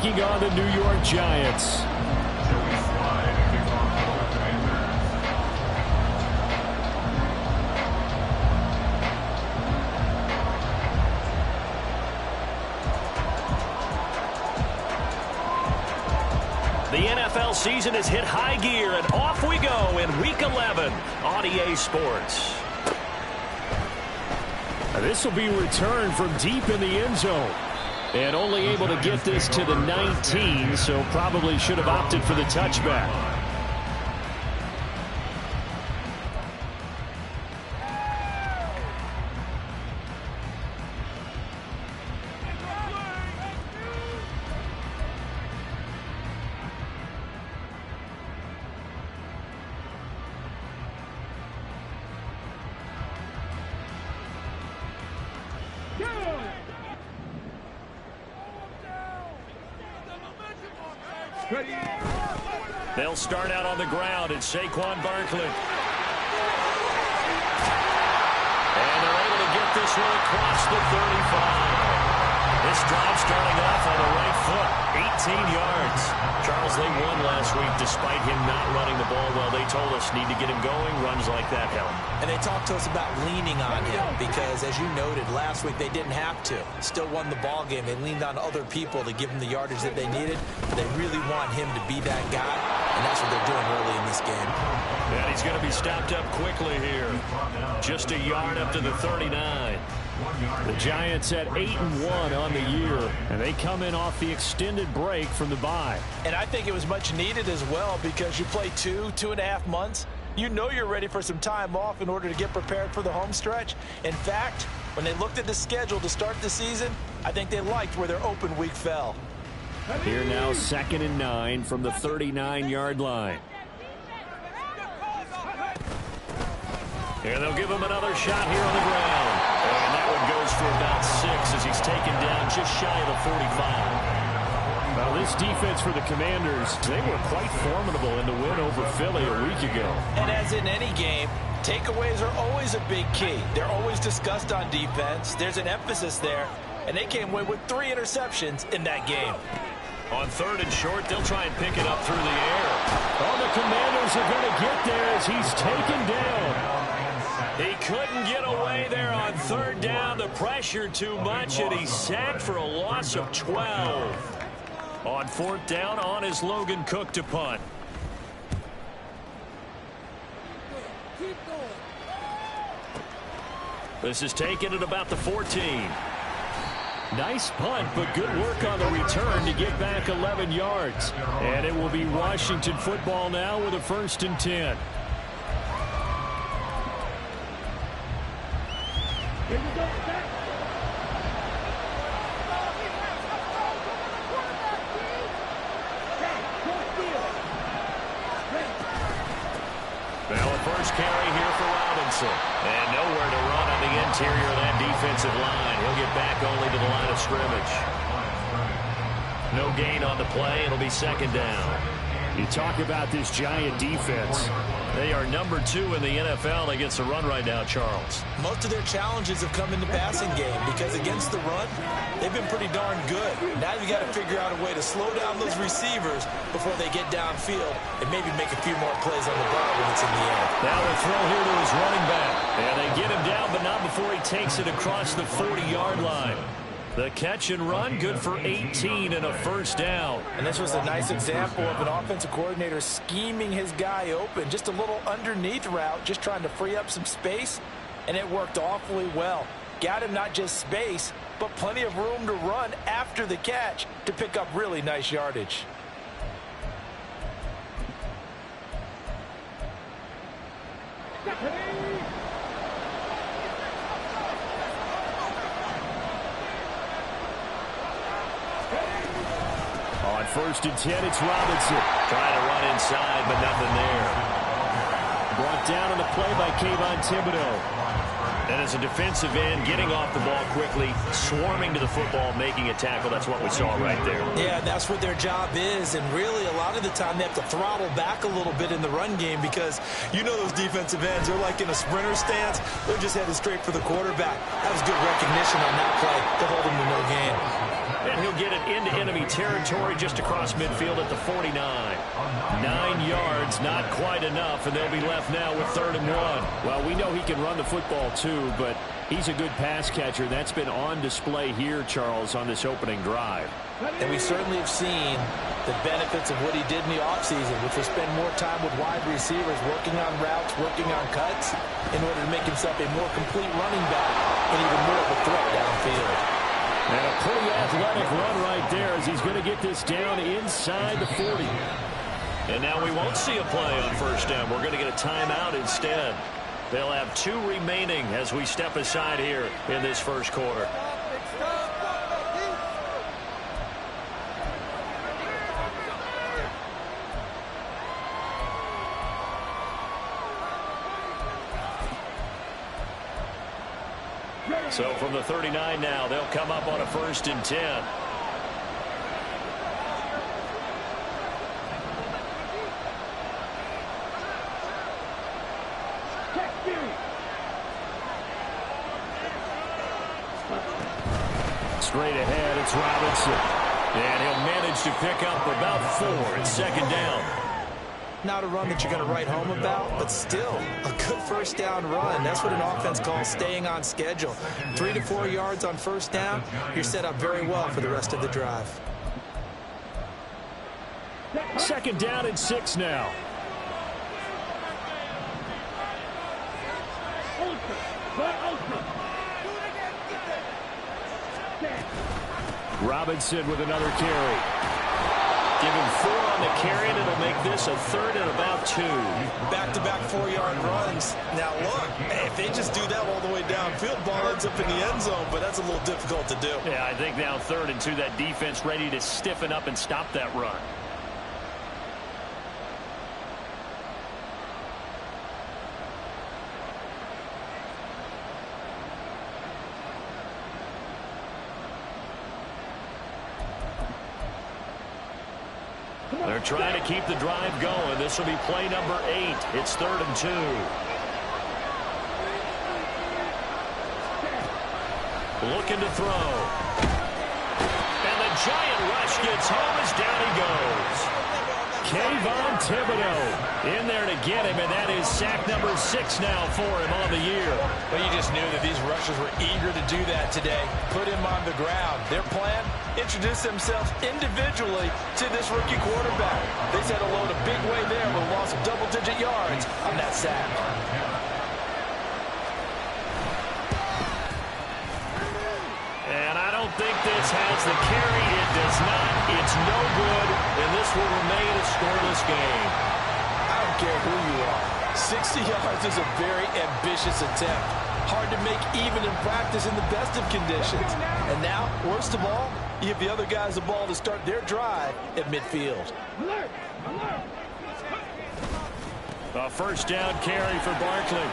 Taking on the New York Giants. The NFL season has hit high gear, and off we go in Week 11 on EA Sports. This will be returned from deep in the end zone. And only able to get this to the 19, so probably should have opted for the touchback. They'll start out on the ground. It's Saquon Barkley. And they're able to get this one across the 35. This drive starting off on the right foot. 18 yards. Charles, they won last week despite him not running the ball well. They told us need to get him going. Runs like that help. And they talked to us about leaning on him because, as you noted, last week they didn't have to. Still won the ball game. They leaned on other people to give them the yardage that they needed. They really want him to be that guy, and that's what they're doing early in this game. And he's going to be stopped up quickly here. Just a yard up to the 39. The Giants at 8-1 on the year, and they come in off the extended break from the bye. And I think it was much needed as well because you play 2.5 months. You know you're ready for some time off in order to get prepared for the home stretch. In fact, when they looked at the schedule to start the season, I think they liked where their open week fell. Here now 2nd and 9 from the 39-yard line. And they'll give him another shot here on the ground. And that one goes for about 6 as he's taken down just shy of the 45. Well, this defense for the Commanders, they were quite formidable in the win over Philly a week ago. And as in any game, takeaways are always a big key. They're always discussed on defense. There's an emphasis there. And they came away with 3 interceptions in that game. On 3rd and short, they'll try and pick it up through the air. Oh, the Commanders are going to get there as he's taken down. He couldn't get away there on 3rd down. The pressure too much, and he's sacked for a loss of 12. On 4th down, on is Logan Cook to punt. This is taken at about the 14. Nice punt, but good work on the return to get back 11 yards. And it will be Washington football now with a 1st and 10. Well, a first carry here for Robinson. And nowhere to run on the interior of that defensive line. He'll get back only to the line of scrimmage. No gain on the play. It'll be 2nd down. You talk about this Giant defense. They are number 2 in the NFL against the run right now, Charles. Most of their challenges have come in the passing game because against the run, they've been pretty darn good. Now you've got to figure out a way to slow down those receivers before they get downfield and maybe make a few more plays on the ball when it's in the air. Now a throw here to his running back. And they get him down, but not before he takes it across the 40-yard line. The catch and run, good for 18 and a 1st down. And this was a nice example of an offensive coordinator scheming his guy open. Just a little underneath route, just trying to free up some space, and it worked awfully well. Got him not just space, but plenty of room to run after the catch to pick up really nice yardage. On 1st and 10, it's Robinson. Trying to run inside, but nothing there. Brought down on the play by Kayvon Thibodeau. And as a defensive end, getting off the ball quickly, swarming to the football, making a tackle. That's what we saw right there. Yeah, that's what their job is. And really, a lot of the time, they have to throttle back a little bit in the run game because you know those defensive ends, they're like in a sprinter stance. They're just headed straight for the quarterback. That was good recognition on that play to hold him to no gain. And he'll get it into enemy territory just across midfield at the 49. 9 yards, not quite enough, and they'll be left now with 3rd and 1. Well, we know he can run the football too, but he's a good pass catcher. That's been on display here, Charles, on this opening drive. And we certainly have seen the benefits of what he did in the offseason, which was spend more time with wide receivers, working on routes, working on cuts, in order to make himself a more complete running back and even more of a threat downfield. And a pretty athletic run right there as he's going to get this down inside the 40. And now we won't see a play on 1st down. We're going to get a timeout instead. They'll have 2 remaining as we step aside here in this 1st quarter. So from the 39 now, they'll come up on a 1st and 10. Straight ahead, it's Robinson. And he'll manage to pick up about 4. It's 2nd down. Not a run that you're going to write home about, but still a good 1st down run. That's what an offense calls staying on schedule. 3 to 4 yards on 1st down, you're set up very well for the rest of the drive. 2nd down and 6 now. Robinson with another carry. Give him 4 on the carry, and it'll make this a 3rd and about 2. Back-to-back 4-yard runs. Now, look, if they just do that all the way downfield, ball ends up in the end zone, but that's a little difficult to do. Yeah, I think now 3rd and 2, that defense ready to stiffen up and stop that run. They're trying to keep the drive going. This will be play number 8. It's 3rd and 2. Looking to throw. And the giant rush gets home as down he goes. Kayvon Thibodeaux in there to get him, and that is sack number 6 now for him on the year. But you just knew that these rushers were eager to do that today. Put him on the ground. Their plan, introduce themselves individually to this rookie quarterback. They said hello in a big way there with a loss of double-digit yards on that sack. And I don't think this has the carry. It does not. It's no good. And this will remain a scoreless game. I don't care who you are. 60 yards is a very ambitious attempt. Hard to make even in practice in the best of conditions. And now, worst of all, you give the other guys the ball to start their drive at midfield. A 1st down carry for Barkley.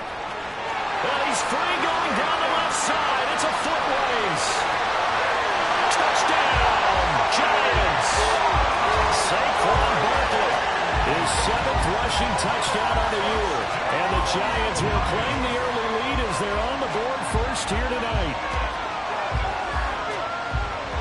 Well, he's free going down the left side. It's a foot race. Touchdown, Giants. Saquon Barkley. His 7th rushing touchdown on the year. And the Giants will claim the early lead as they're on the board first here tonight.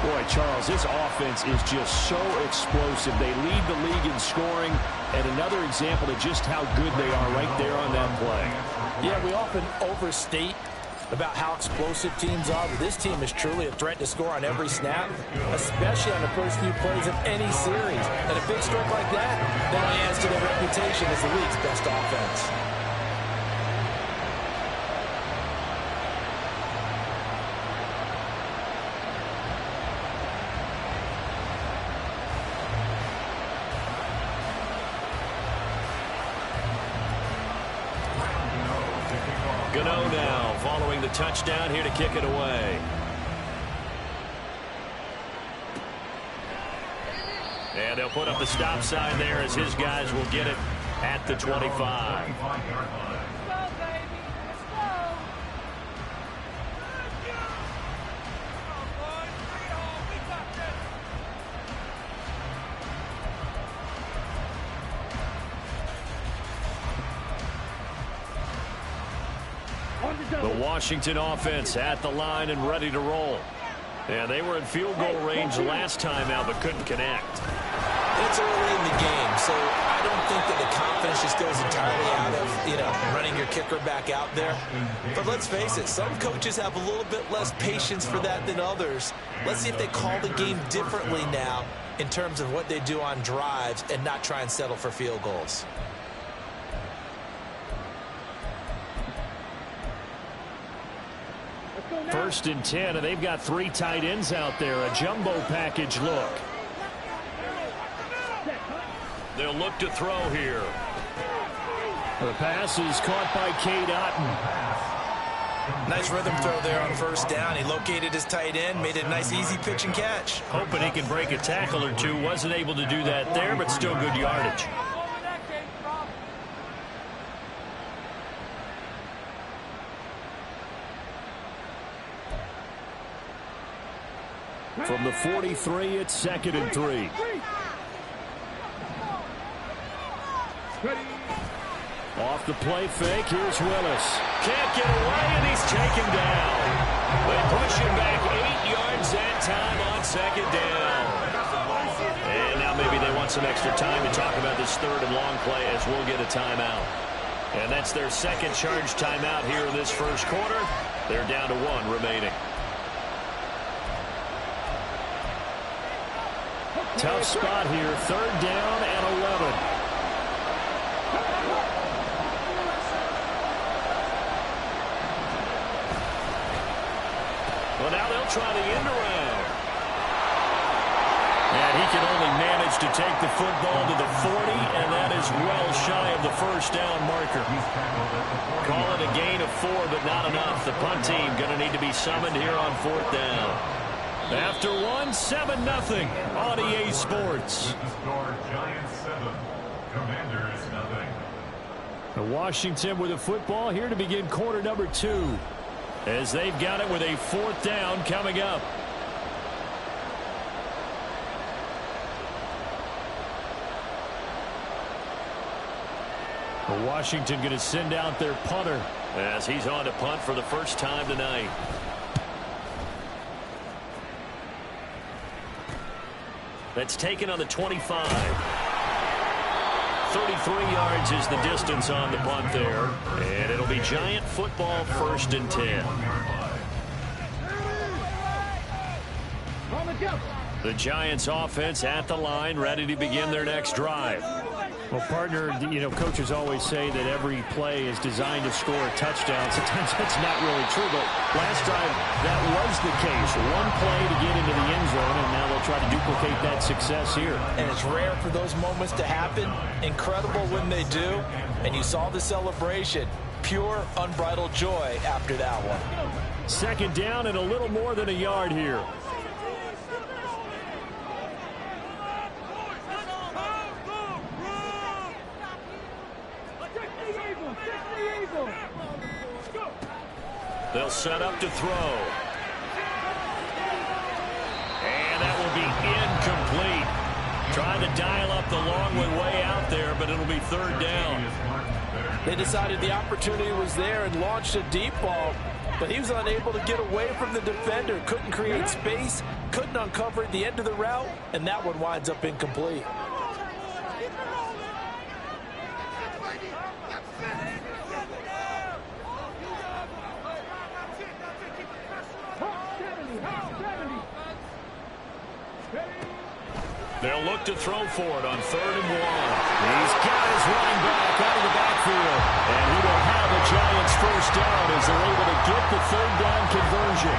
Boy, Charles, this offense is just so explosive. They lead the league in scoring, and another example of just how good they are right there on that play. Yeah, we often overstate about how explosive teams are, but this team is truly a threat to score on every snap, especially on the first few plays of any series. And a big strike like that only adds to their reputation as the league's best offense. Gano now following the touchdown here to kick it away. And they'll put up the stop sign there as his guys will get it at the 25. The Washington offense at the line and ready to roll. Yeah, they were in field goal range last time out, but couldn't connect. It's early in the game, so I don't think that the confidence just goes entirely out of, running your kicker back out there. But let's face it, some coaches have a little bit less patience for that than others. Let's see if they call the game differently now in terms of what they do on drives and not try and settle for field goals. First and 10, and they've got 3 tight ends out there. A jumbo package look. They'll look to throw here. The pass is caught by Cade Otton. Nice rhythm throw there on first down. He located his tight end, made it a nice easy pitch and catch. Hoping he can break a tackle or two. Wasn't able to do that there, but still good yardage. From the 43, it's 2nd and 3. Off the play fake, here's Willis. Can't get away, and he's taken down. They push him back 8 yards that time on 2nd down. And now maybe they want some extra time to talk about this 3rd and long play as we'll get a timeout. And that's their second charge timeout here in this first quarter. They're down to 1 remaining. Tough spot here, 3rd down and 11. Well, now they'll try the end around. And he can only manage to take the football to the 40, and that is well shy of the first down marker. Call it a gain of 4, but not enough. The punt team going to need to be summoned here on 4th down. After 1, 7-0 on EA Sports. Washington with a football here to begin quarter number 2. As they've got it with a 4th down coming up. Washington going to send out their punter. As he's on to punt for the first time tonight. That's taken on the 25. 33 yards is the distance on the punt there. And it'll be Giant football, 1st and 10. The Giants offense at the line, ready to begin their next drive. Well, partner, coaches always say that every play is designed to score a touchdown. Sometimes that's not really true, but last drive that was the case. 1 play to get into the end zone, and now they'll try to duplicate that success here. And it's rare for those moments to happen. Incredible when they do. And you saw the celebration. Pure, unbridled joy after that one. 2nd down and a little more than a yard here. They'll set up to throw. And that will be incomplete. Trying to dial up the long way out there, but it'll be 3rd down. They decided the opportunity was there and launched a deep ball, but he was unable to get away from the defender. Couldn't create space, couldn't uncover the end of the route, and that one winds up incomplete. They'll look to throw for it on 3rd and 1. He's got his running back out of the backfield. And he will have the Giants 1st down as they're able to get the 3rd down conversion.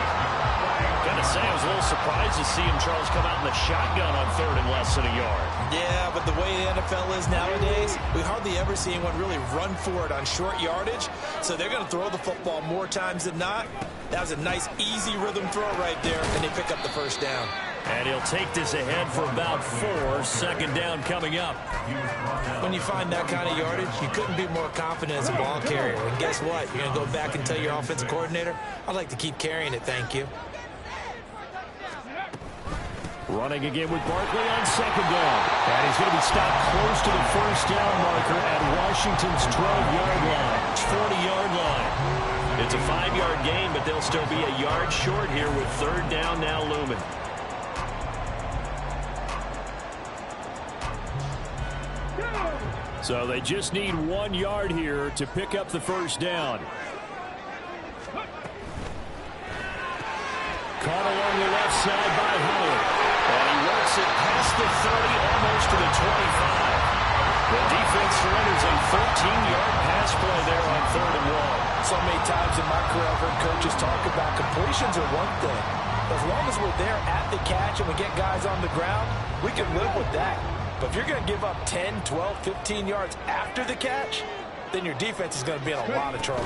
Gotta say, I was a little surprised to see him, Charles, come out in the shotgun on 3rd and less than a yard. Yeah, but the way the NFL is nowadays, we hardly ever see anyone really run for it on short yardage. So they're going to throw the football more times than not. That was a nice, easy rhythm throw right there, and they pick up the 1st down. And he'll take this ahead for about 4. 2nd down coming up. When you find that kind of yardage, you couldn't be more confident as a ball carrier. And guess what? You're going to go back and tell your offensive coordinator, I'd like to keep carrying it, thank you. Running again with Barkley on 2nd down. And he's going to be stopped close to the 1st down marker at Washington's 12-yard line. 40-yard line. It's a 5-yard gain, but they'll still be a yard short here with third down now looming. So they just need 1 yard here to pick up the first down. Caught along the left side by Howard. And he works it past the 30, almost to the 25. The defense surrenders a 13-yard pass play there on 3rd and 1. So many times in my career I've heard coaches talk about completions are one thing. As long as we're there at the catch and we get guys on the ground, we can live with that. But if you're going to give up 10, 12, 15 yards after the catch, then your defense is going to be in a lot of trouble.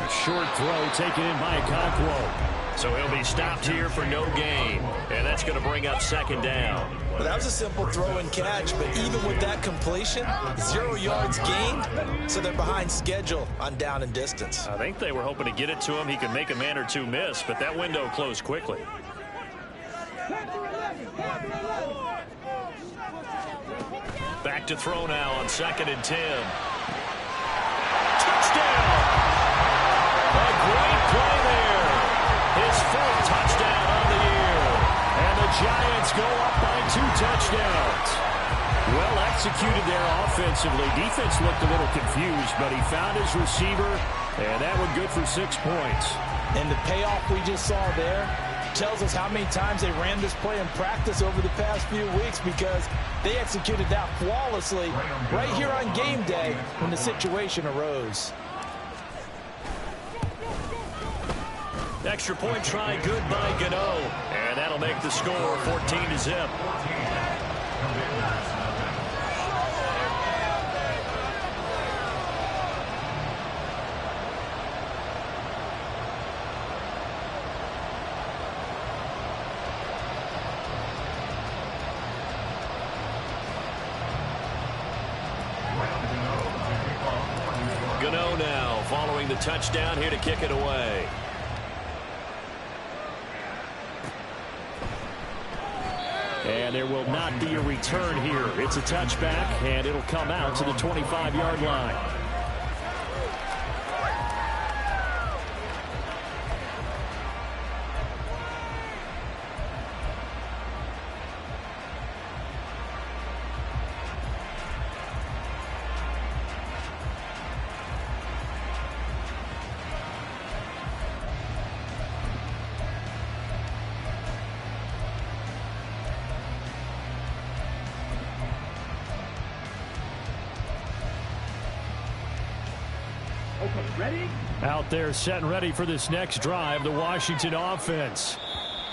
Short throw taken in by Okonkwo. So he'll be stopped here for no gain. And that's going to bring up 2nd down. Well, that was a simple throw and catch, but even with that completion, 0 yards gained, so they're behind schedule on down and distance. I think they were hoping to get it to him. He could make a man or two miss, but that window closed quickly. Back to throw now on 2nd and 10. Touchdown! A great play there. His 4th touchdown on the year. And the Giants go up by 2 touchdowns. Well executed there offensively. Defense looked a little confused, but he found his receiver, and that one good for 6 points. And the payoff we just saw there tells us how many times they ran this play in practice over the past few weeks, because they executed that flawlessly right here on game day when the situation arose. Extra point try good by Gano. And that'll make the score 14-0. Gano now following the touchdown here to kick it away. And there will not be a return here. It's a touchback, and it'll come out to the 25-yard line. Out there set and ready for this next drive, the Washington offense.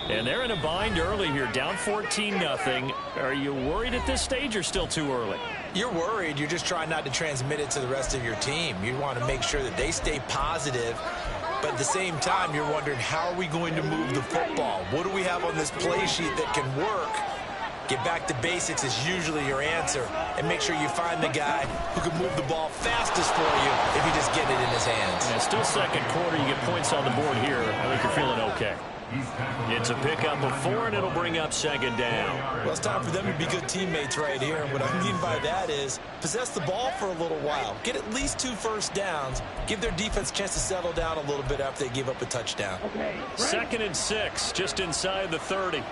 And they're in a bind early here, down 14-0. Are you worried at this stage or still too early? You're worried. You're just trying not to transmit it to the rest of your team. You want to make sure that they stay positive. But at the same time, you're wondering, how are we going to move the football? What do we have on this play sheet that can work? Get back to basics is usually your answer. And make sure you find the guy who can move the ball fastest for you if you just get it in his hands. Yeah, still second quarter. You get points on the board here. I think you're feeling okay. It's a pickup of 4, and it'll bring up 2nd down. Well, it's time for them to be good teammates right here. And what I mean by that is possess the ball for a little while. Get at least 2 first downs. Give their defense a chance to settle down a little bit after they give up a touchdown. 2nd and 6, just inside the 30.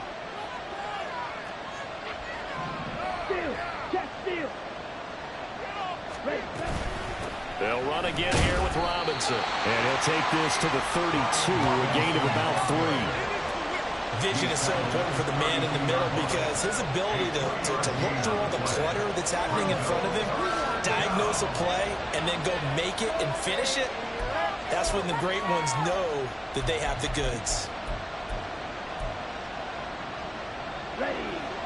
They'll run again here with Robinson. And he'll take this to the 32, a gain of about 3. Vision is so important for the man in the middle, because his ability to look through all the clutter that's happening in front of him, diagnose a play, and then go make it and finish it, that's when the great ones know that they have the goods.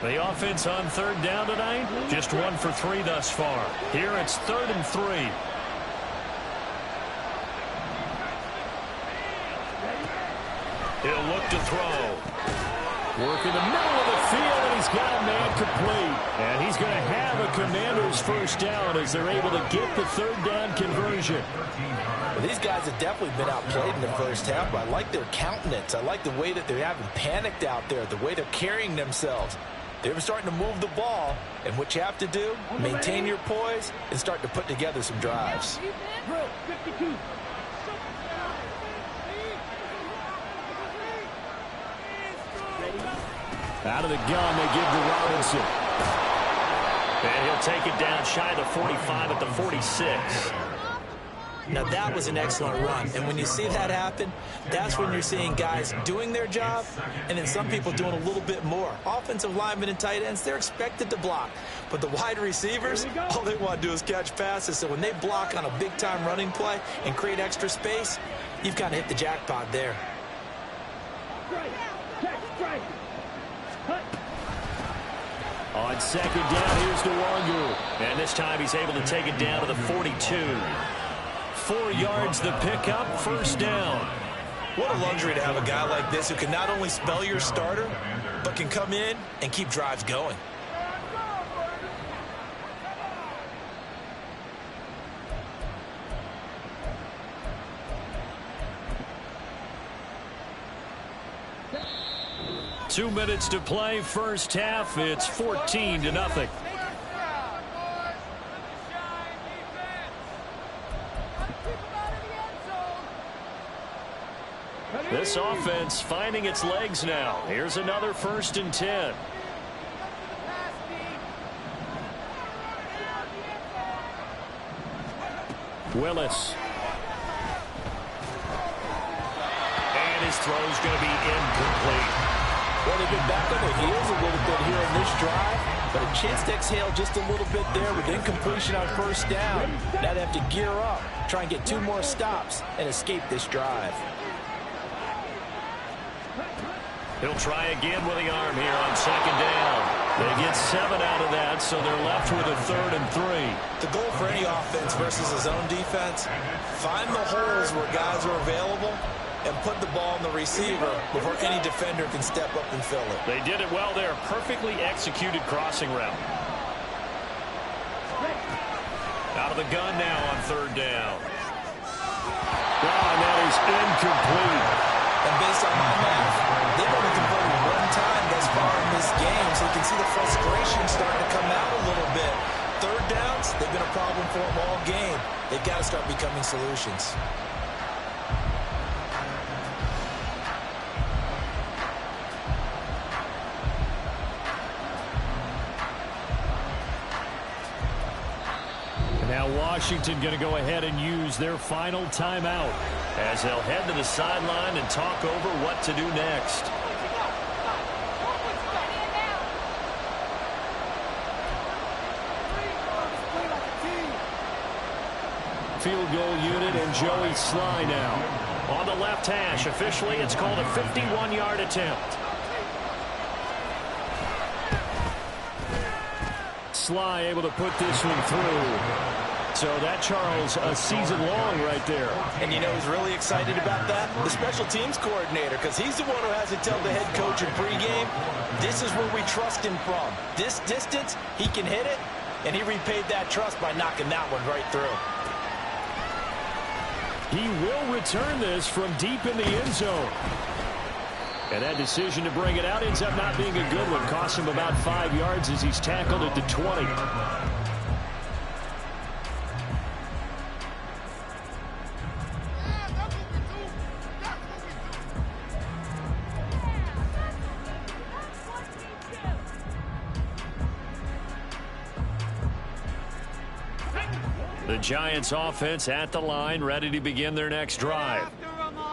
The offense on 3rd down tonight, just 1 for 3 thus far. Here it's 3rd and 3. He'll look to throw. Work in the middle of the field, and he's got a man complete. And he's going to have a Commander's first down as they're able to get the 3rd down conversion. Well, these guys have definitely been outplayed in the first half, but I like their countenance. I like the way that they haven't panicked out there, the way they're carrying themselves. They're starting to move the ball, and what you have to do, maintain your poise and start to put together some drives. Out of the gun, they give to Robinson. And he'll take it down shy of the 45 at the 46. Now, that was an excellent run. And when you see that happen, that's when you're seeing guys doing their job and then some people doing a little bit more. Offensive linemen and tight ends, they're expected to block. But the wide receivers, all they want to do is catch passes. So when they block on a big-time running play and create extra space, you've kind of hit the jackpot there. On second down, here's Nwangu. And this time he's able to take it down to the 42. 4 yards the pickup, first down. What a luxury to have a guy like this who can not only spell your starter, but can come in and keep drives going. Two minutes to play, first half. It's 14-0. This offense finding its legs now. Here's another 1st and 10. Willis. And his throw's going to be incomplete. Well, they've been back on their heels a little bit here in this drive, but a chance to exhale just a little bit there with incompletion on first down. Now they have to gear up, try and get 2 more stops, and escape this drive. He'll try again with the arm here on second down. They get 7 out of that, so they're left with a 3rd and 3. The goal for any offense versus a zone defense, find the holes where guys are available and put the ball on the receiver before any defender can step up and fill it. They did it well there. Perfectly executed crossing route. Out of the gun now on 3rd down. And that is incomplete. And based on my math, they've only converted 1 time thus far in this game, so you can see the frustration starting to come out a little bit. 3rd downs, they've been a problem for them all game. They've got to start becoming solutions. Now Washington going to go ahead and use their final timeout as they'll head to the sideline and talk over what to do next. Field goal unit and Joey Sly now. On the left hash, officially it's called a 51-yard attempt. Sly able to put this one through. So that, Charles, a season long right there. And you know who's really excited about that? The special teams coordinator, because he's the one who has to tell the head coach in pregame, this is where we trust him from. This distance, he can hit it, and he repaid that trust by knocking that one right through. He will return this from deep in the end zone. And that decision to bring it out ends up not being a good one. Costs him about 5 yards as he's tackled at the 20. The Giants offense at the line, ready to begin their next drive.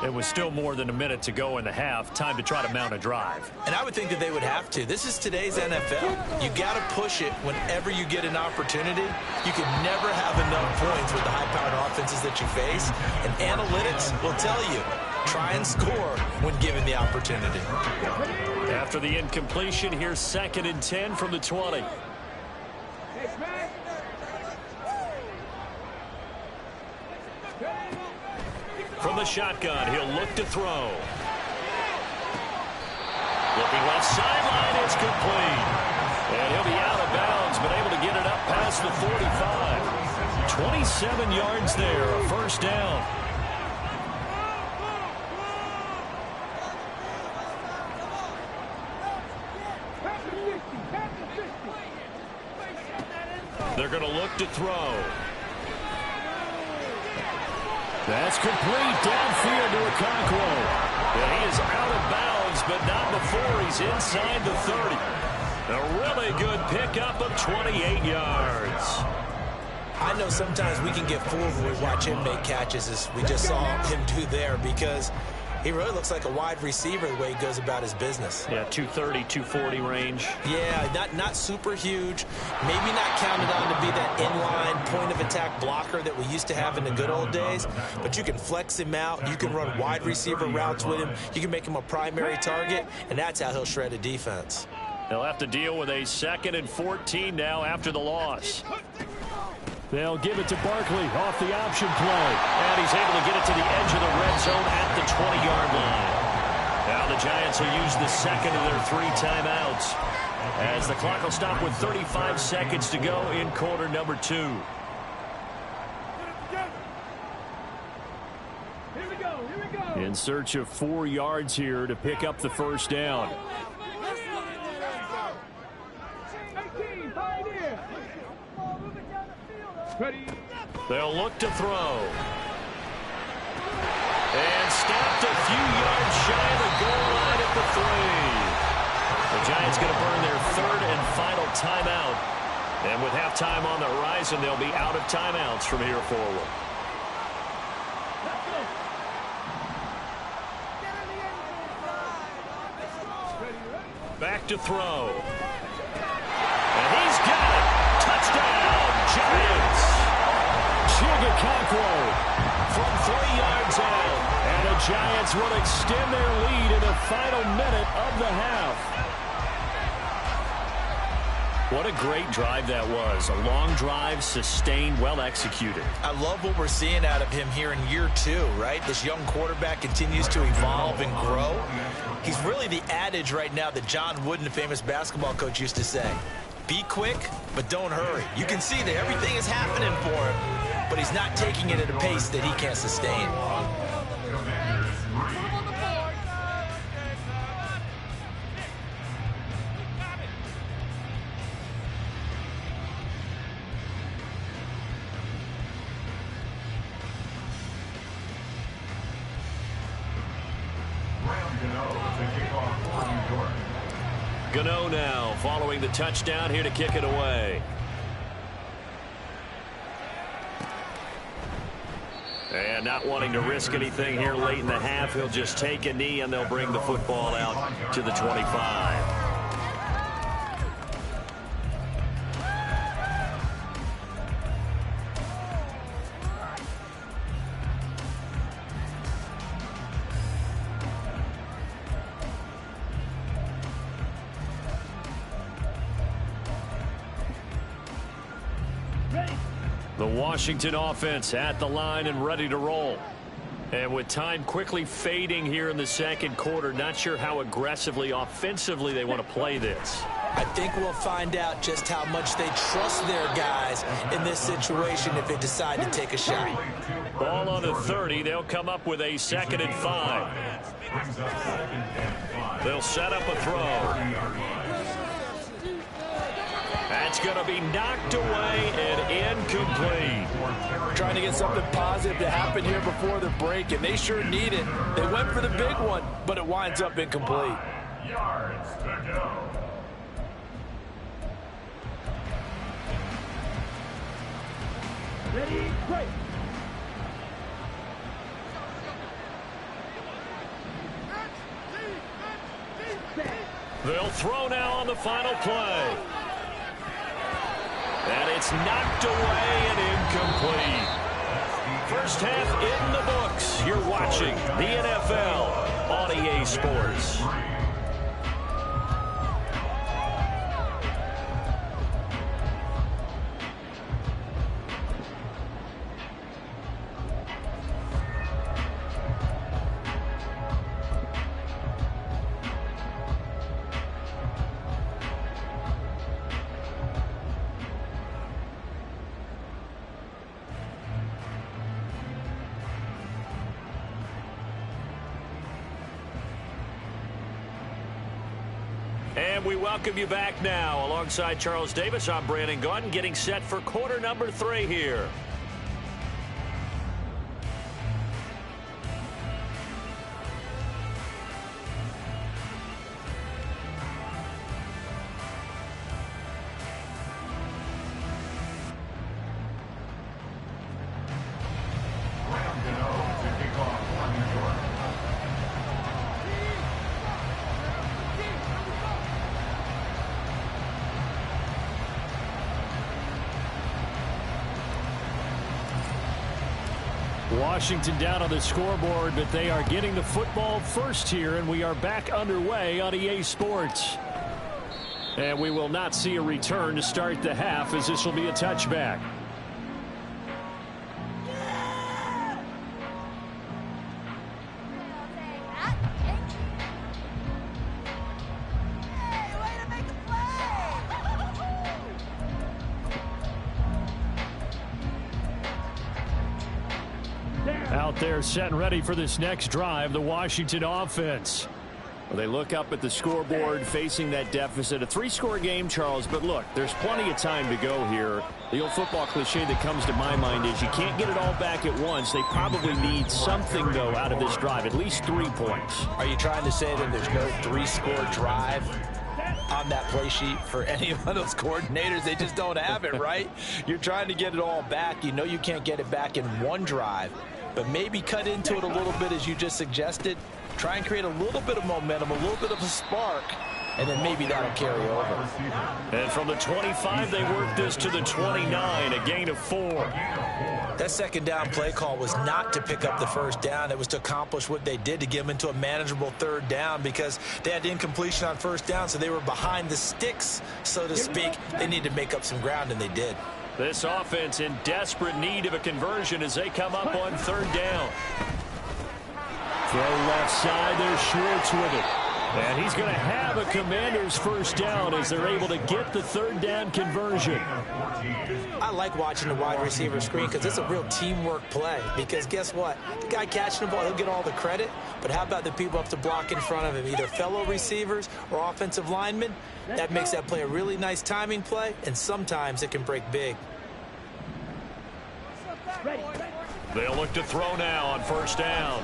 It was still more than a minute to go in the half. Time to try to mount a drive. And I would think that they would have to. This is today's NFL. You got to push it whenever you get an opportunity. You can never have enough points with the high-powered offenses that you face. And analytics will tell you, try and score when given the opportunity. After the incompletion, here's 2nd and 10 from the 20. From the shotgun, he'll look to throw. Looking left sideline, it's complete. And he'll be out of bounds, but able to get it up past the 45. 27 yards there, a first down. They're going to look to throw. That's complete downfield to Okonkwo. And he is out of bounds, but not before he's inside the 30. A really good pickup of 28 yards. I know sometimes we can get fooled when we watch him make catches, as we just saw him do there, because he really looks like a wide receiver the way he goes about his business. Yeah, 230, 240 range. Yeah, not super huge. Maybe not counted on to be that inline point-of-attack blocker that we used to have in the good old days, but you can flex him out. You can run wide receiver routes with him. You can make him a primary target, and that's how he'll shred a defense. They'll have to deal with a 2nd and 14 now after the loss. They'll give it to Barkley off the option play. And he's able to get it to the edge of the red zone at the 20-yard line. Now the Giants will use the second of their 3 timeouts, as the clock will stop with 35 seconds to go in quarter number 2. In search of 4 yards here to pick up the first down. They'll look to throw. And stopped a few yards shy of the goal line at the 3. The Giants going to burn their 3rd and final timeout. And with halftime on the horizon, they'll be out of timeouts from here forward. Back to throw. And he's got it. Touchdown, Giants. Chigga From 3 yards out. And the Giants will extend their lead in the final minute of the half. What a great drive that was. A long drive, sustained, well executed. I love what we're seeing out of him here in year 2, right? This young quarterback continues to evolve and grow. He's really the adage right now that John Wooden, the famous basketball coach, used to say. Be quick, but don't hurry. You can see that everything is happening for him, but he's not taking it at a pace that he can't sustain. Gano now following the touchdown here to kick it away. And not wanting to risk anything here late in the half, he'll just take a knee and they'll bring the football out to the 25. The Washington offense at the line and ready to roll. And with time quickly fading here in the second quarter, not sure how aggressively, offensively they want to play this. I think we'll find out just how much they trust their guys in this situation if they decide to take a shot. Ball on the 30. They'll come up with a 2nd and 5. They'll set up a throw. That's going to be knocked away and incomplete. Trying to get something positive to happen here before the break, and they sure need it. They went for the big one, but it winds up incomplete. Yards to go. Ready, break. They'll throw now on the final play. And it's knocked away and incomplete. First half in the books. You're watching the NFL on EA Sports. And we welcome you back now. Alongside Charles Davis, I'm Brandon Gaudin, getting set for quarter number 3 here. Washington down on the scoreboard, but they are getting the football first here, and we are back underway on EA Sports. And we will not see a return to start the half, as this will be a touchback. Out there set and ready for this next drive, the Washington offense. Well, they look up at the scoreboard facing that deficit. A 3-score game, Charles, but look, there's plenty of time to go here. The old football cliche that comes to my mind is you can't get it all back at once. They probably need something, though, out of this drive, at least 3 points. Are you trying to say that there's no 3-score drive on that play sheet for any of those coordinators? They just don't have it, right? You're trying to get it all back. You know you can't get it back in one drive, but maybe cut into it a little bit as you just suggested. Try and create a little bit of momentum, a little bit of a spark, and then maybe that'll carry over. And from the 25, they work this to the 29, a gain of 4. That second down play call was not to pick up the first down. It was to accomplish what they did, to get them into a manageable third down, because they had incompletion on first down, so they were behind the sticks, so to speak. They needed to make up some ground, and they did. This offense in desperate need of a conversion as they come up on third down. Throw left side, there's Schwartz with it. And he's going to have a Commanders first down as they're able to get the third down conversion. I like watching the wide receiver screen because it's a real teamwork play. Because guess what? The guy catching the ball, he'll get all the credit. But how about the people up to block in front of him, either fellow receivers or offensive linemen? That makes that play a really nice timing play, and sometimes it can break big. They'll look to throw now on first down.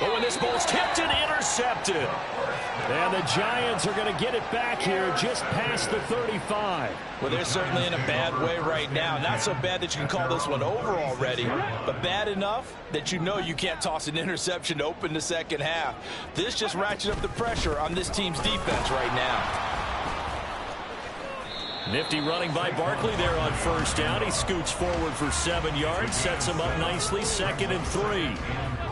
Oh, and this ball's tipped and intercepted. And the Giants are going to get it back here just past the 35. Well, they're certainly in a bad way right now. Not so bad that you can call this one over already, but bad enough that you know you can't toss an interception to open the second half. This just ratchets up the pressure on this team's defense right now. Nifty running by Barkley there on first down. He scoots forward for 7 yards, sets him up nicely, 2nd and 3.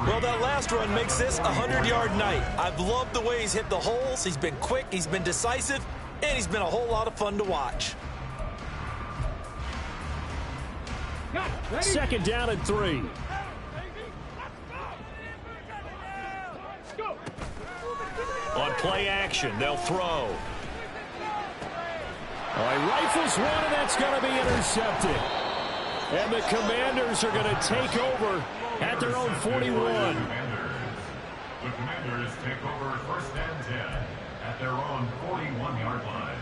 Well, that last run makes this a 100-yard night. I've loved the way he's hit the holes. He's been quick, he's been decisive, and he's been a whole lot of fun to watch. 2nd down and 3. On play action, they'll throw. He rifles one, and that's going to be intercepted. And the Commanders are going to take over at their own 41. The Commanders take over 1st and 10 at their own 41-yard line.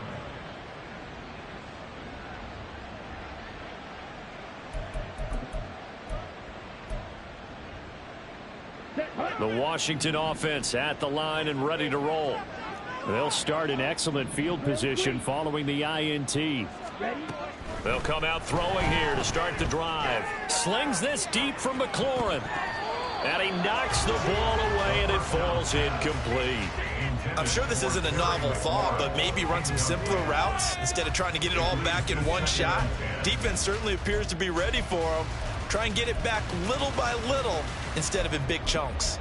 The Washington offense at the line and ready to roll. They'll start in excellent field position following the INT. They'll come out throwing here to start the drive. Slings this deep from McLaurin. And he knocks the ball away, and it falls incomplete. I'm sure this isn't a novel thought, but maybe run some simpler routes instead of trying to get it all back in one shot. Defense certainly appears to be ready for him. Try and get it back little by little instead of in big chunks.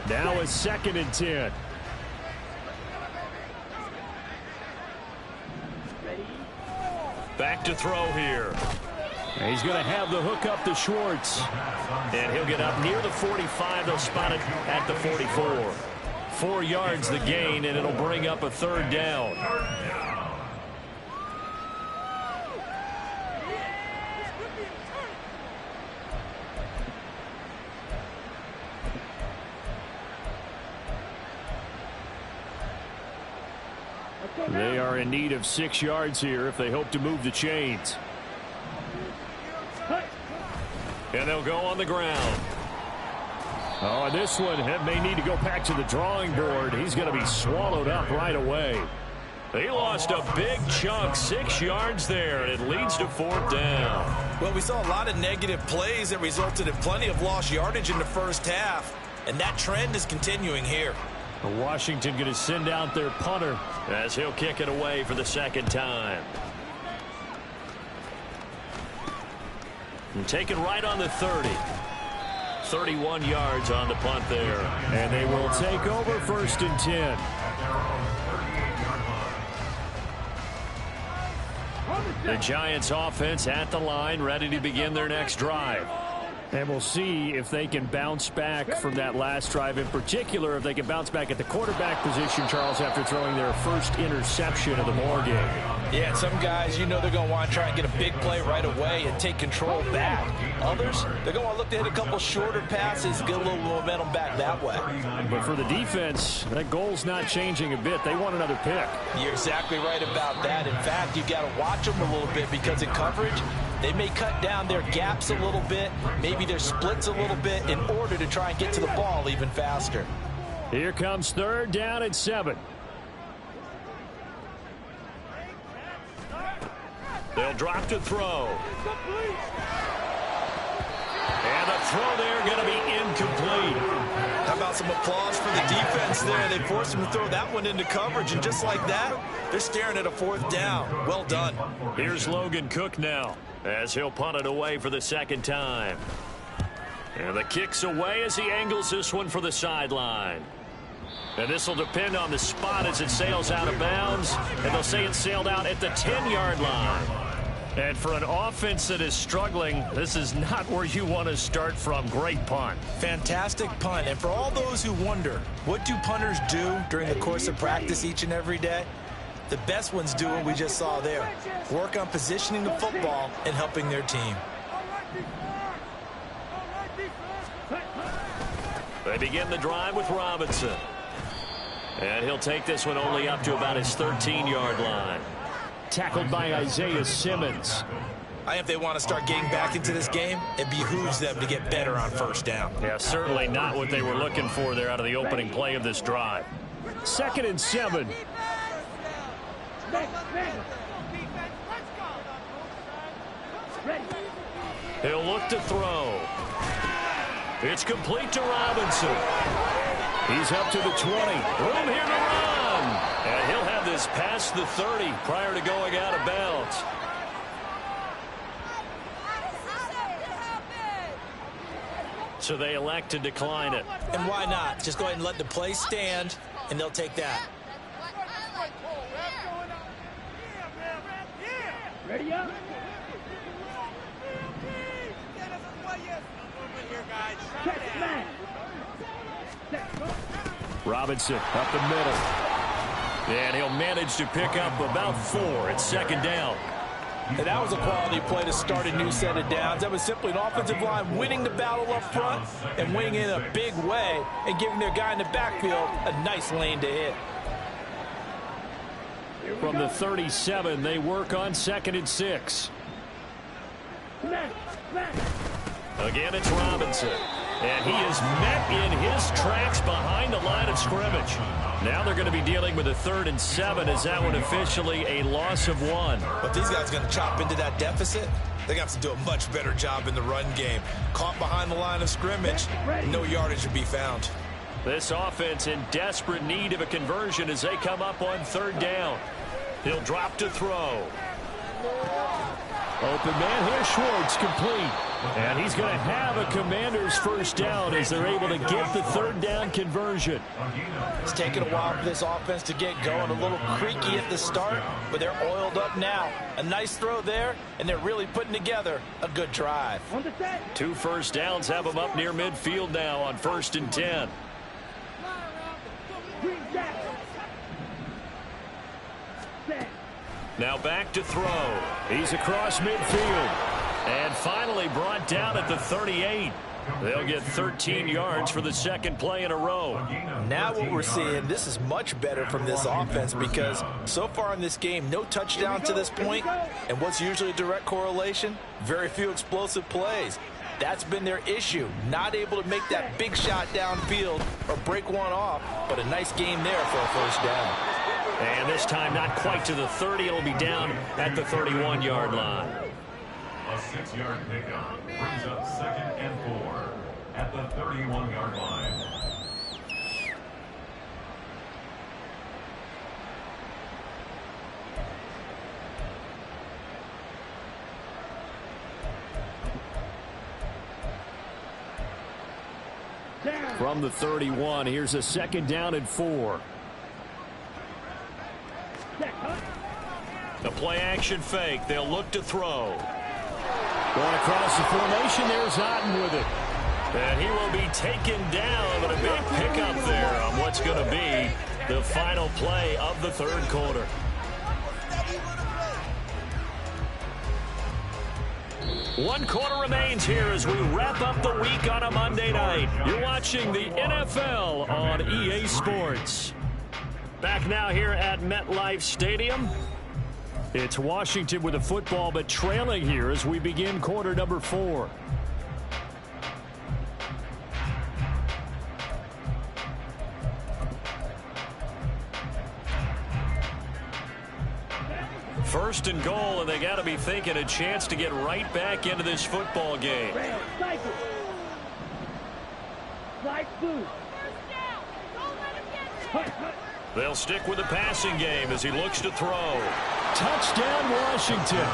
Now a 2nd and 10. Back to throw here. He's going to have the hook up to Schwartz. And he'll get up near the 45. They'll spot it at the 44. 4 yards the gain, and it'll bring up a 3rd down. They are in need of 6 yards here if they hope to move the chains. And they'll go on the ground. Oh, and this one may need to go back to the drawing board. He's going to be swallowed up right away. He lost a big chunk, 6 yards there, and it leads to 4th down. Well, we saw a lot of negative plays that resulted in plenty of lost yardage in the first half, and that trend is continuing here. Washington going to send out their punter as he'll kick it away for the second time. And taken right on the 30. 31 yards on the punt there. And they will take over 1st and 10. The Giants offense at the line, ready to begin their next drive. And we'll see if they can bounce back from that last drive. In particular, if they can bounce back at the quarterback position, Charles, after throwing their first interception of the ball game. Yeah, some guys, you know, they're going to want to try and get a big play right away and take control back. Others, they're going to want to look to hit a couple shorter passes, get a little momentum back that way. But for the defense, that goal's not changing a bit. They want another pick. You're exactly right about that. In fact, you've got to watch them a little bit because in coverage, they may cut down their gaps a little bit, maybe their splits a little bit in order to try and get to the ball even faster. Here comes 3rd down and 7. They'll drop to throw. And the throw there going to be incomplete. How about some applause for the defense there? They forced him to throw that one into coverage, and just like that, they're staring at a 4th down. Well done. Here's Logan Cook now as he'll punt it away for the second time. And the kick's away as he angles this one for the sideline. And this will depend on the spot as it sails out of bounds. And they'll say it sailed out at the 10-yard line. And for an offense that is struggling, this is not where you want to start from. Great punt. Fantastic punt. And for all those who wonder, what do punters do during the course of practice each and every day? The best ones do what we just saw there. Work on positioning the football and helping their team. They begin the drive with Robinson. And he'll take this one only up to about his 13-yard line. Tackled by Isaiah Simmons. If they want to start getting back into this game, it behooves them to get better on 1st down. Yeah, certainly not what they were looking for there out of the opening play of this drive. 2nd and 7. He'll look to throw. It's complete to Robinson. He's up to the 20. Room here to run. And he'll have this past the 30 prior to going out of bounds. So they elect to decline it. And why not? Just go ahead and let the play stand, and they'll take that. Ready up. Robinson up the middle. And he'll manage to pick up about 4 at 2nd down. And that was a quality play to start a new set of downs. That was simply an offensive line winning the battle up front and winning in a big way and giving their guy in the backfield a nice lane to hit. From the 37, they work on 2nd and 6. Again, it's Robinson. And he is met in his tracks behind the line of scrimmage. Now they're going to be dealing with a 3rd and 7 as that one officially a loss of 1. But these guys are going to chop into that deficit. They're going to have to do a much better job in the run game. Caught behind the line of scrimmage, no yardage to be found. This offense in desperate need of a conversion as they come up on 3rd down. He'll drop to throw. Open man here, Schwartz, complete. And he's going to have a Commander's 1st down as they're able to get the 3rd down conversion. It's taken a while for this offense to get going. A little creaky at the start, but they're oiled up now. A nice throw there, and they're really putting together a good drive. 2 first downs have them up near midfield now on 1st and 10. Now back to throw. He's across midfield. And finally brought down at the 38. They'll get 13 yards for the 2nd play in a row. Now what we're seeing, this is much better from this offense because so far in this game, no touchdown to this point. And what's usually a direct correlation? Very few explosive plays. That's been their issue. Not able to make that big shot downfield or break one off, but a nice game there for a 1st down. And this time not quite to the 30. It'll be down at the 31-yard line. A 6-yard pickup brings up 2nd and 4 at the 31-yard line. from the 31. Here's a 2nd down and 4. The play action fake. They'll look to throw. Going across the formation, there's Otten with it. And he will be taken down, but a big pickup there on what's going to be the final play of the 3rd quarter. One quarter remains here as we wrap up the week on a Monday night. You're watching the NFL on EA Sports. Back now here at MetLife Stadium. It's Washington with a football, but trailing here as we begin quarter number 4. First and goal, and they got to be thinking a chance to get right back into this football game. They'll stick with the passing game as he looks to throw. Touchdown, Washington.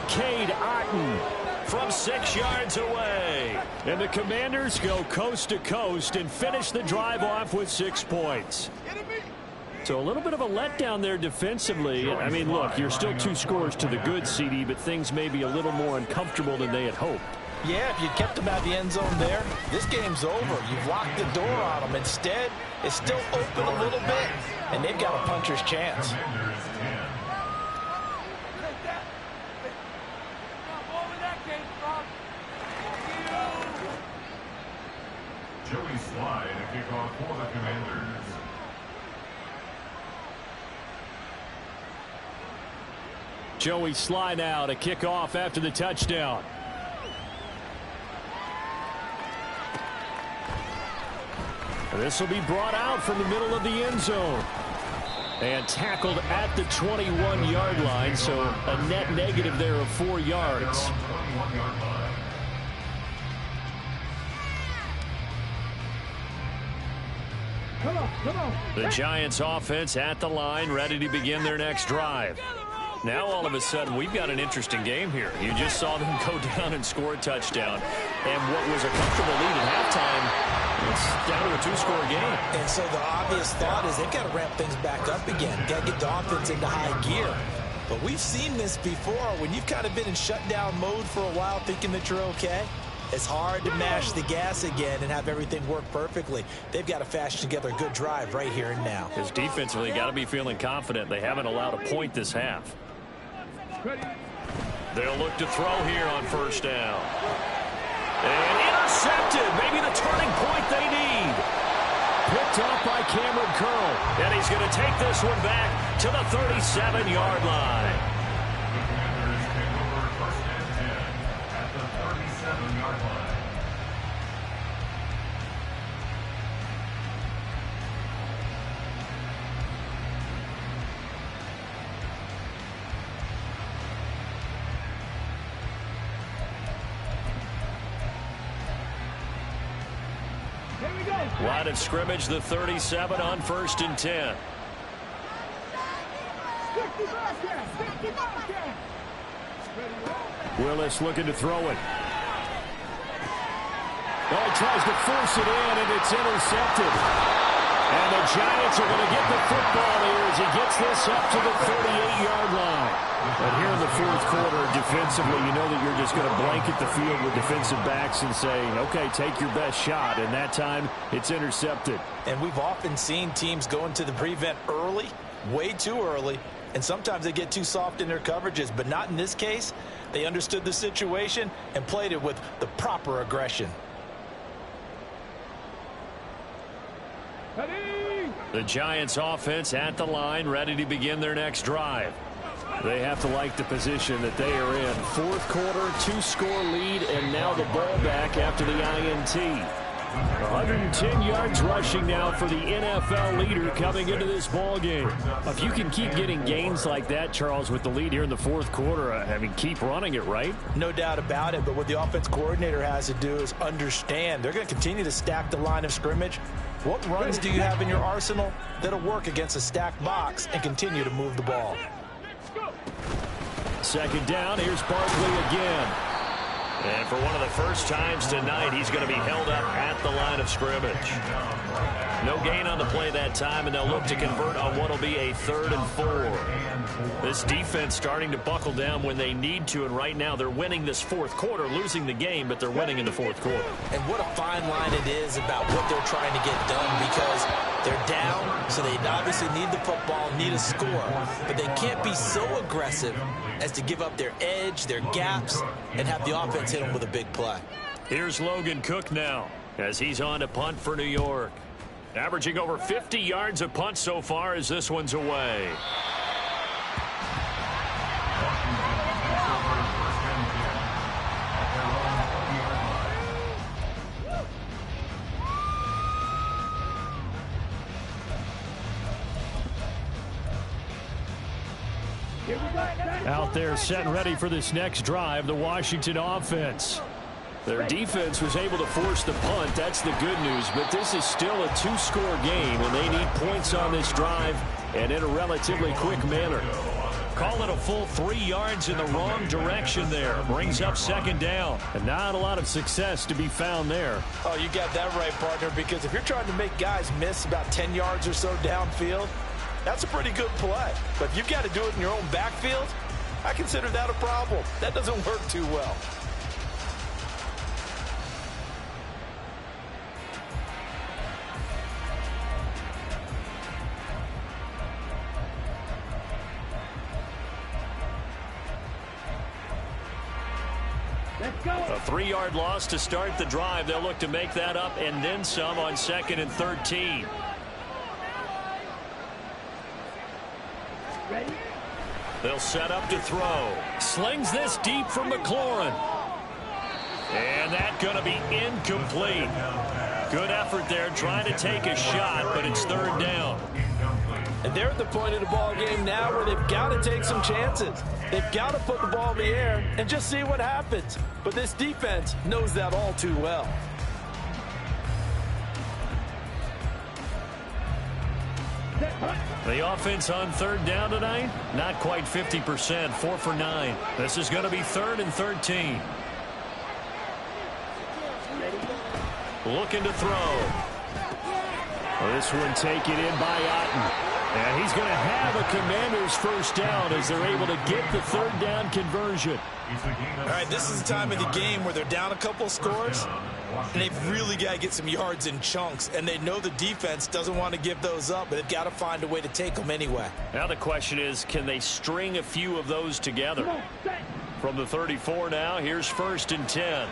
Cade Otten from 6 yards away. And the Commanders go coast to coast and finish the drive off with 6 points. So a little bit of a letdown there defensively. I mean, look, you're still 2 scores to the good, CD, but things may be a little more uncomfortable than they had hoped. Yeah, if you kept them out of the end zone there, this game's over. You've locked the door on them. Instead, it's still open a little bit, and they've got a puncher's chance. Joey Slye to kick off for the Commanders. Joey Slye now to kick off after the touchdown. This will be brought out from the middle of the end zone. And tackled at the 21-yard line, so a net negative there of 4 yards. The Giants offense at the line, ready to begin their next drive. Now all of a sudden we've got an interesting game here. You just saw them go down and score a touchdown. And what was a comfortable lead at halftime, it's down to a 2-score game. And so the obvious thought is they've got to ramp things back up again. Got to get the offense into high gear. But we've seen this before when you've kind of been in shutdown mode for a while thinking that you're okay. It's hard to mash the gas again and have everything work perfectly. They've got to fashion together a good drive right here and now. Because defensively, got to be feeling confident. They haven't allowed a point this half. They'll look to throw here on first down. And intercepted. Maybe the turning point they need. Picked off by Cameron Curl. And he's going to take this one back to the 37-yard line. The Commanders take over 1st and 10 at the 37-yard line. Line of scrimmage, the 37 on 1st and 10. Willis looking to throw it. Oh, he tries to force it in, and it's intercepted. And the Giants are going to get the football here as he gets this up to the 38-yard line. But here in the 4th quarter, defensively, you know that you're just going to blanket the field with defensive backs and saying, okay, take your best shot. And that time, it's intercepted. And we've often seen teams go into the prevent early, way too early, and sometimes they get too soft in their coverages. But not in this case. They understood the situation and played it with the proper aggression. The Giants offense at the line, ready to begin their next drive. They have to like the position that they are in. 4th quarter, 2-score lead, and now the ball back after the INT. 110 yards rushing now for the NFL leader coming into this ball game. If you can keep getting gains like that, Charles, with the lead here in the 4th quarter, I mean, keep running it, right? No doubt about it, but what the offense coordinator has to do is understand they're going to continue to stack the line of scrimmage. What runs do you have in your arsenal that'll work against a stacked box and continue to move the ball? 2nd down, here's Barkley again. And for one of the first times tonight, he's going to be held up at the line of scrimmage. No gain on the play that time, and they'll look to convert on what will be a 3rd and 4. This defense starting to buckle down when they need to, and right now they're winning this 4th quarter, losing the game, but they're winning in the 4th quarter. And what a fine line it is about what they're trying to get done, because they're down, so they obviously need the football, need a score, but they can't be so aggressive as to give up their edge, their gaps, and have the offense hit them with a big play. Here's Logan Cook now as he's on to punt for New York. Averaging over 50 yards a punt so far as this one's away. Out there set and ready for this next drive, the Washington offense. Their defense was able to force the punt. That's the good news, but this is still a 2-score game, and they need points on this drive and in a relatively quick manner. Call it a full 3 yards in the wrong direction there. Brings up 2nd down. And not a lot of success to be found there. Oh, you got that right, partner, because if you're trying to make guys miss about 10 yards or so downfield, that's a pretty good play. But if you've got to do it in your own backfield, I consider that a problem. That doesn't work too well. A 3-yard loss to start the drive. They'll look to make that up and then some on 2nd and 13. They'll set up to throw. Slings this deep from McLaurin. And that's going to be incomplete. Good effort there trying to take a shot, but it's 3rd down. And they're at the point of the ball game now where they've got to take some chances. They've got to put the ball in the air and just see what happens. But this defense knows that all too well. The offense on 3rd down tonight, not quite 50%, 4 for 9. This is going to be 3rd and 13. Looking to throw. Well, this one taken in by Otten. And he's going to have a Commanders first down as they're able to get the 3rd down conversion. All right, this is the time of the game where they're down a couple scores, and they've really got to get some yards in chunks, and they know the defense doesn't want to give those up, but they've got to find a way to take them anyway. Now the question is, can they string a few of those together? From the 34 now, here's 1st and 10.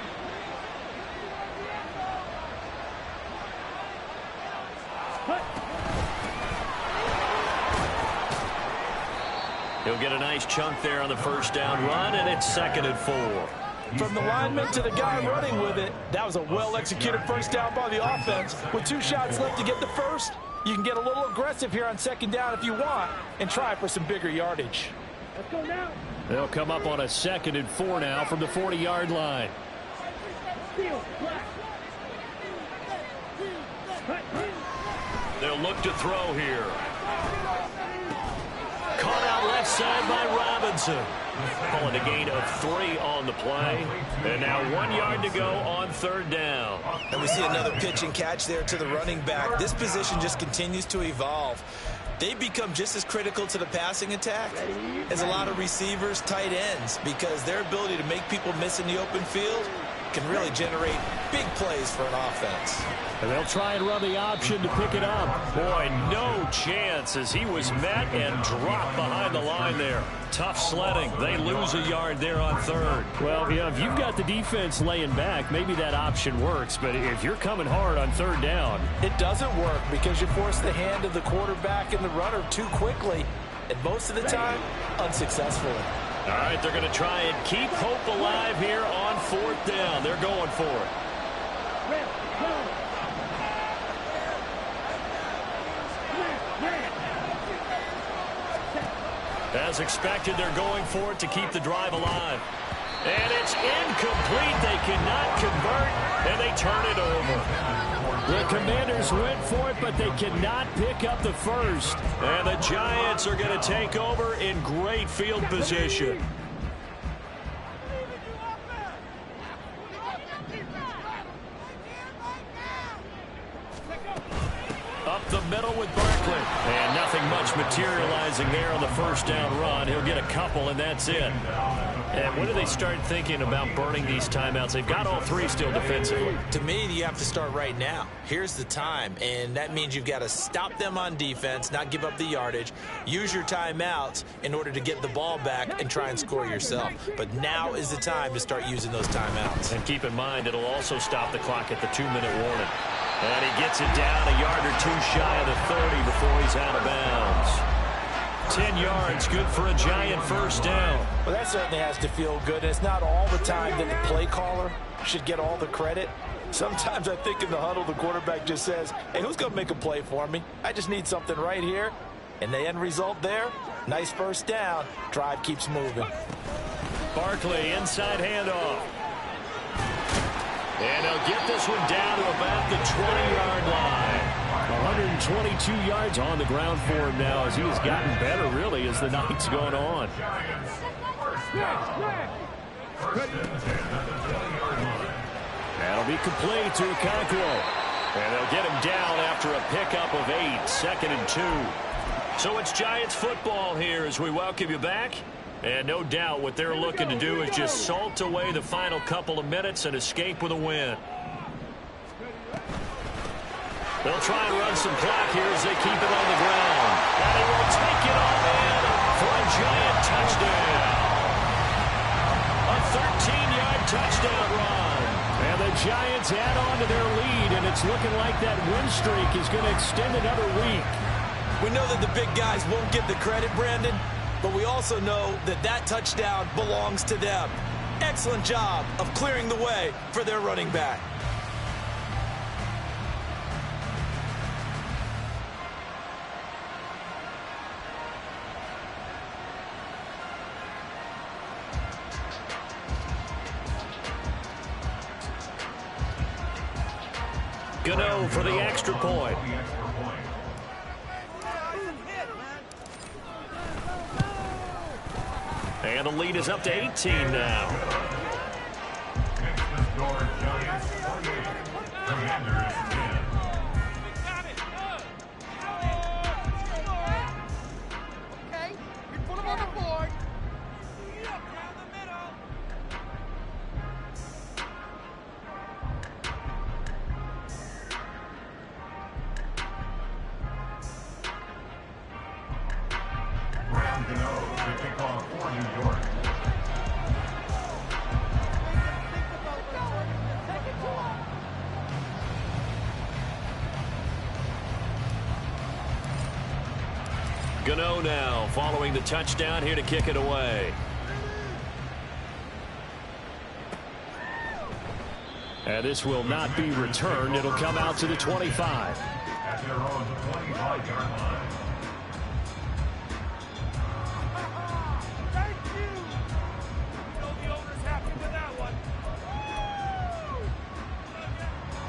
He'll get a nice chunk there on the 1st down run, and it's 2nd and 4. From the lineman to the guy running with it, that was a well-executed first down by the offense. With 2 shots left to get the first, you can get a little aggressive here on 2nd down if you want and try for some bigger yardage. Let's go now. They'll come up on a 2nd and 4 now from the 40-yard line. They'll look to throw here. Caught out left side by Robinson. Calling a gain of 3 on the play. And now 1 yard to go on 3rd down. And we see another pitch and catch there to the running back. This position just continues to evolve. They become just as critical to the passing attack as a lot of receivers, tight ends, because their ability to make people miss in the open field can really generate big plays for an offense. And they'll try and run the option to pick it up. Boy, no chance as he was met and dropped behind the line there. Tough sledding. They lose a yard there on 3rd. Well, yeah, if you've got the defense laying back, maybe that option works. But if you're coming hard on 3rd down, it doesn't work because you force the hand of the quarterback and the runner too quickly. And most of the time, unsuccessfully. All right, they're going to try and keep hope alive here on 4th down. They're going for it. As expected, they're going for it to keep the drive alive. And it's incomplete. They cannot convert, and they turn it over. The Commanders went for it, but they cannot pick up the first. And the Giants are going to take over in great field position. Up the middle with Barkley. And nothing much materializing there on the first down run. He'll get a couple, and that's it. And when do they start thinking about burning these timeouts? They've got all three still defensively. To me, you have to start right now. Here's the time, and that means you've got to stop them on defense, not give up the yardage, use your timeouts in order to get the ball back and try and score yourself. But now is the time to start using those timeouts. And keep in mind, it'll also stop the clock at the 2-minute warning. And he gets it down a yard or two shy of the 30 before he's out of bounds. 10 yards, good for a Giant first down. Well, that certainly has to feel good. It's not all the time that the play caller should get all the credit. Sometimes I think in the huddle, the quarterback just says, hey, who's going to make a play for me? I just need something right here. And the end result there, nice first down. Drive keeps moving. Barkley, inside handoff. And he'll get this one down to about the 20-yard line. 122 yards on the ground for him now as he has gotten better, really, as the night's gone on. That'll be complete to Okonkwo. And they'll get him down after a pickup of 8, 2nd and 2. So it's Giants football here as we welcome you back. And no doubt what they're looking to do is just salt away the final couple of minutes and escape with a win. They'll try and run some clock here as they keep it on the ground. And he will take it all in for a Giant touchdown. A 13-yard touchdown run. And the Giants add on to their lead, and it's looking like that win streak is going to extend another week. We know that the big guys won't get the credit, Brandon, but we also know that that touchdown belongs to them. Excellent job of clearing the way for their running back. Gano for the extra point. And the lead is up to 18 now. Makes the score Giants 48, Commanders 10. Okay, we put them on the board. Graham Gano to kick off for New York. Gano now following the touchdown here to kick it away. And this will not be returned. It'll come out to the 25. At their own 25-yard line. Thank you. You know the owner's happy with that one.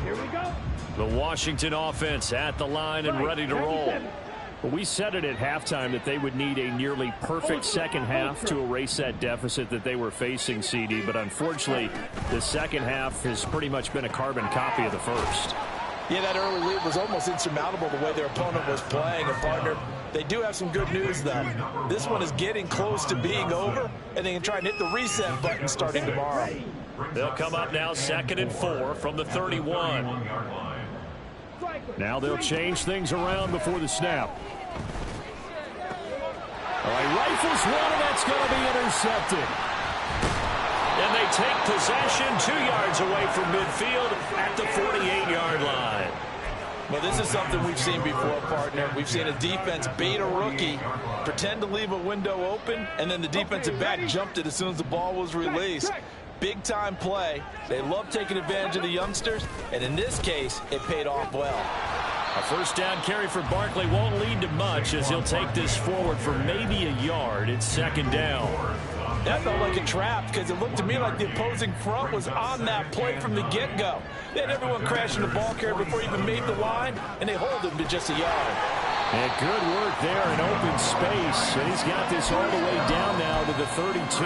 Here we go. The Washington offense at the line and ready to roll. Well, we said it at halftime that they would need a nearly perfect second half to erase that deficit that they were facing, CD. But unfortunately, the second half has pretty much been a carbon copy of the first. Yeah, that early lead was almost insurmountable the way their opponent was playing. And, partner, they do have some good news, though. This one is getting close to being over, and they can try and hit the reset button starting tomorrow. They'll come up now 2nd and 4 from the 31. Now they'll change things around before the snap. All right, rifles one, and that's going to be intercepted. And they take possession 2 yards away from midfield at the 48-yard line. Well, this is something we've seen before, partner. We've seen a defense bait a rookie, pretend to leave a window open, and then the defensive back jumped it as soon as the ball was released. Big-time play. They love taking advantage of the youngsters, and in this case, it paid off well. A first down carry for Barkley won't lead to much as he'll take this forward for maybe a yard. It's 2nd down. That felt like a trap because it looked to me like the opposing front was on that play from the get-go. They had everyone crashing the ball carrier before he even made the line, and they hold him to just a yard. And good work there in open space. And he's got this all the way down now to the 32.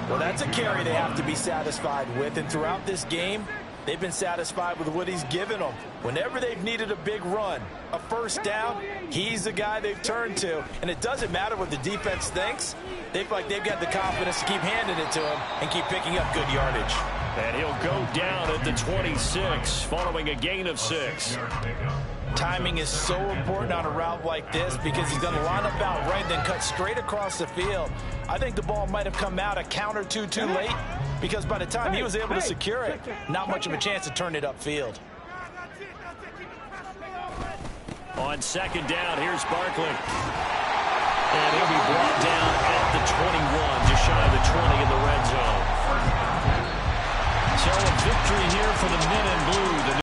Well, that's a carry they have to be satisfied with. And throughout this game, They've been satisfied with what he's given them. Whenever they've needed a big run, a first down, he's the guy they've turned to. And it doesn't matter what the defense thinks. They feel like they've got the confidence to keep handing it to him and keep picking up good yardage. And he'll go down at the 26 following a gain of 6. Timing is so important on a route like this because he's going to line up out right, then cut straight across the field. I think the ball might have come out a count or two too late because by the time he was able to secure it, not much of a chance to turn it upfield. On second down, here's Barkley. And he'll be brought down at the 21, just shy of the 20 in the red zone. So a victory here for the men in blue.